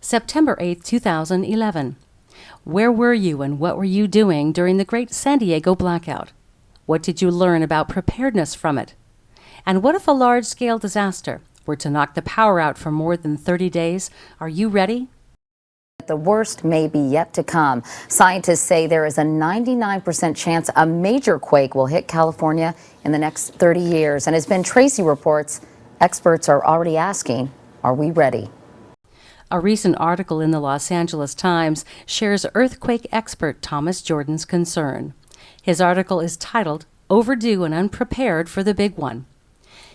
September 8, 2011. Where were you and what were you doing during the Great San Diego Blackout? What did you learn about preparedness from it? And what if a large-scale disaster were to knock the power out for more than 30 days? Are you ready? The worst may be yet to come. Scientists say there is a 99% chance a major quake will hit California in the next 30 years. And as Ben Tracy reports, experts are already asking, are we ready? A recent article in the Los Angeles Times shares earthquake expert Thomas Jordan's concern. His article is titled, "Overdue and Unprepared for the Big One."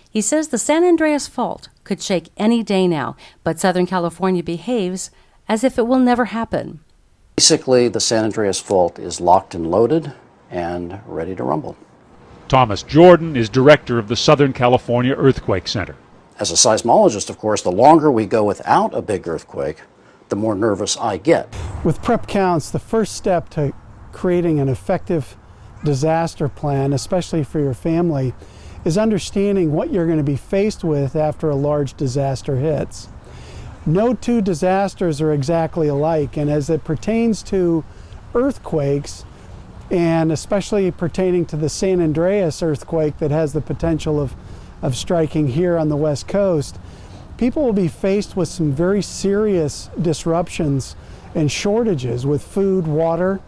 He says the San Andreas Fault could shake any day now, but Southern California behaves as if it will never happen. Basically, the San Andreas Fault is locked and loaded and ready to rumble. Thomas Jordan is director of the Southern California Earthquake Center. As a seismologist, of course, the longer we go without a big earthquake, the more nervous I get. With prep counts, the first step to creating an effective disaster plan, especially for your family, is understanding what you're going to be faced with after a large disaster hits. No two disasters are exactly alike, and as it pertains to earthquakes, and especially pertaining to the San Andreas earthquake that has the potential of striking here on the West Coast, people will be faced with some very serious disruptions and shortages with food, water,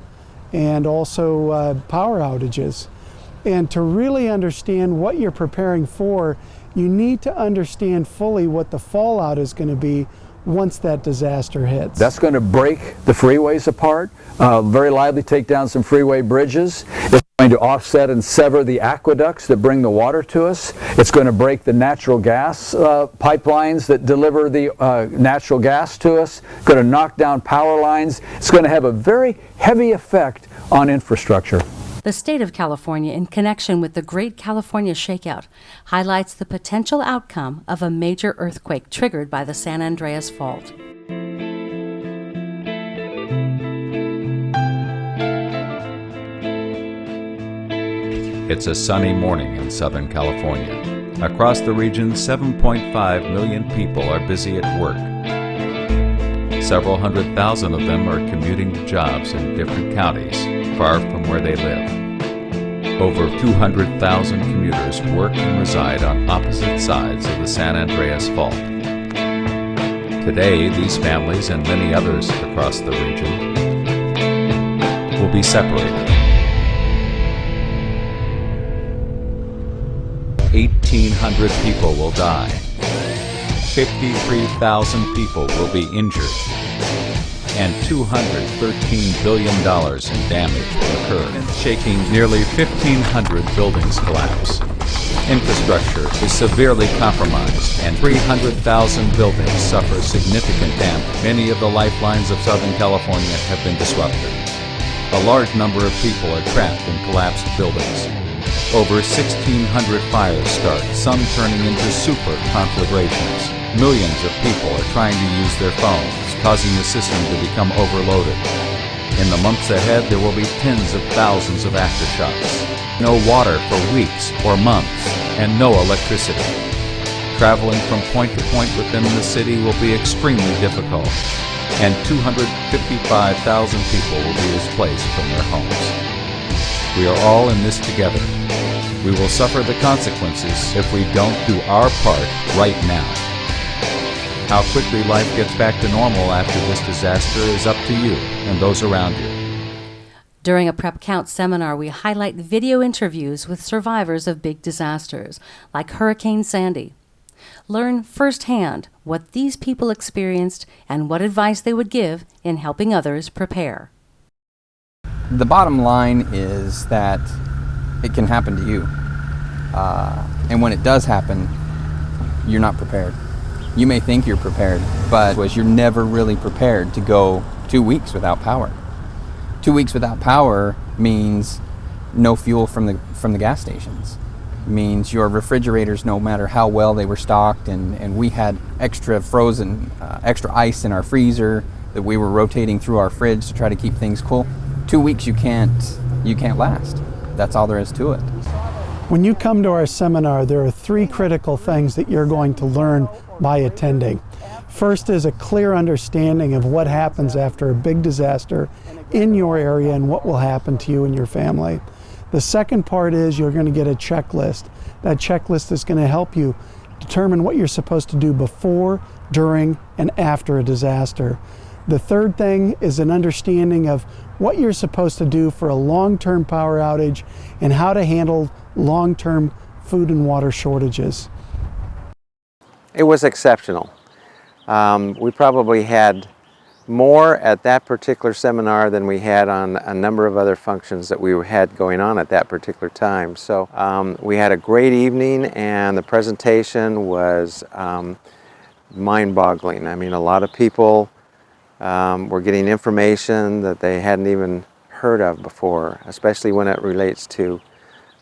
and also power outages. And to really understand what you're preparing for, you need to understand fully what the fallout is going to be once that disaster hits. That's going to break the freeways apart, very likely take down some freeway bridges. It's going to offset and sever the aqueducts that bring the water to us. It's going to break the natural gas pipelines that deliver the natural gas to us. It's going to knock down power lines. It's going to have a very heavy effect on infrastructure. The state of California, in connection with the Great California Shakeout, highlights the potential outcome of a major earthquake triggered by the San Andreas Fault. It's a sunny morning in Southern California. Across the region, 7.5 million people are busy at work. Several 100,000 of them are commuting to jobs in different counties, far from where they live. Over 200,000 commuters work and reside on opposite sides of the San Andreas Fault. Today, these families and many others across the region will be separated. 1,800 people will die. 53,000 people will be injured. And $213 billion in damage will occur, shaking nearly 1,500 buildings collapse. Infrastructure is severely compromised, and 300,000 buildings suffer significant damage. Many of the lifelines of Southern California have been disrupted. A large number of people are trapped in collapsed buildings. Over 1,600 fires start, some turning into super conflagrations. Millions of people are trying to use their phones, causing the system to become overloaded. In the months ahead, there will be tens of thousands of aftershocks. No water for weeks or months, and no electricity. Traveling from point to point within the city will be extremely difficult, and 255,000 people will be displaced from their homes. We are all in this together. We will suffer the consequences if we don't do our part right now. How quickly life gets back to normal after this disaster is up to you and those around you. During a Prep Count seminar, we highlight video interviews with survivors of big disasters, like Hurricane Sandy. Learn firsthand what these people experienced and what advice they would give in helping others prepare. The bottom line is that it can happen to you. And when it does happen, you're not prepared. You may think you're prepared, but you're never really prepared to go 2 weeks without power. 2 weeks without power means no fuel from the gas stations. It means your refrigerators, no matter how well they were stocked, and we had extra frozen, extra ice in our freezer that we were rotating through our fridge to try to keep things cool. 2 weeks you can't last. That's all there is to it. When you come to our seminar, there are 3 critical things that you're going to learn by attending. First is a clear understanding of what happens after a big disaster in your area and what will happen to you and your family. The second part is you're going to get a checklist. That checklist is going to help you determine what you're supposed to do before, during, and after a disaster. The third thing is an understanding of what you're supposed to do for a long-term power outage and how to handle long-term food and water shortages. It was exceptional. We probably had more at that particular seminar than we had on a number of other functions that we had going on at that particular time. So we had a great evening, and the presentation was mind-boggling. I mean, a lot of people were getting information that they hadn't even heard of before, especially when it relates to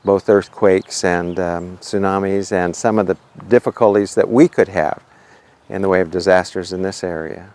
both earthquakes and tsunamis and some of the difficulties that we could have in the way of disasters in this area.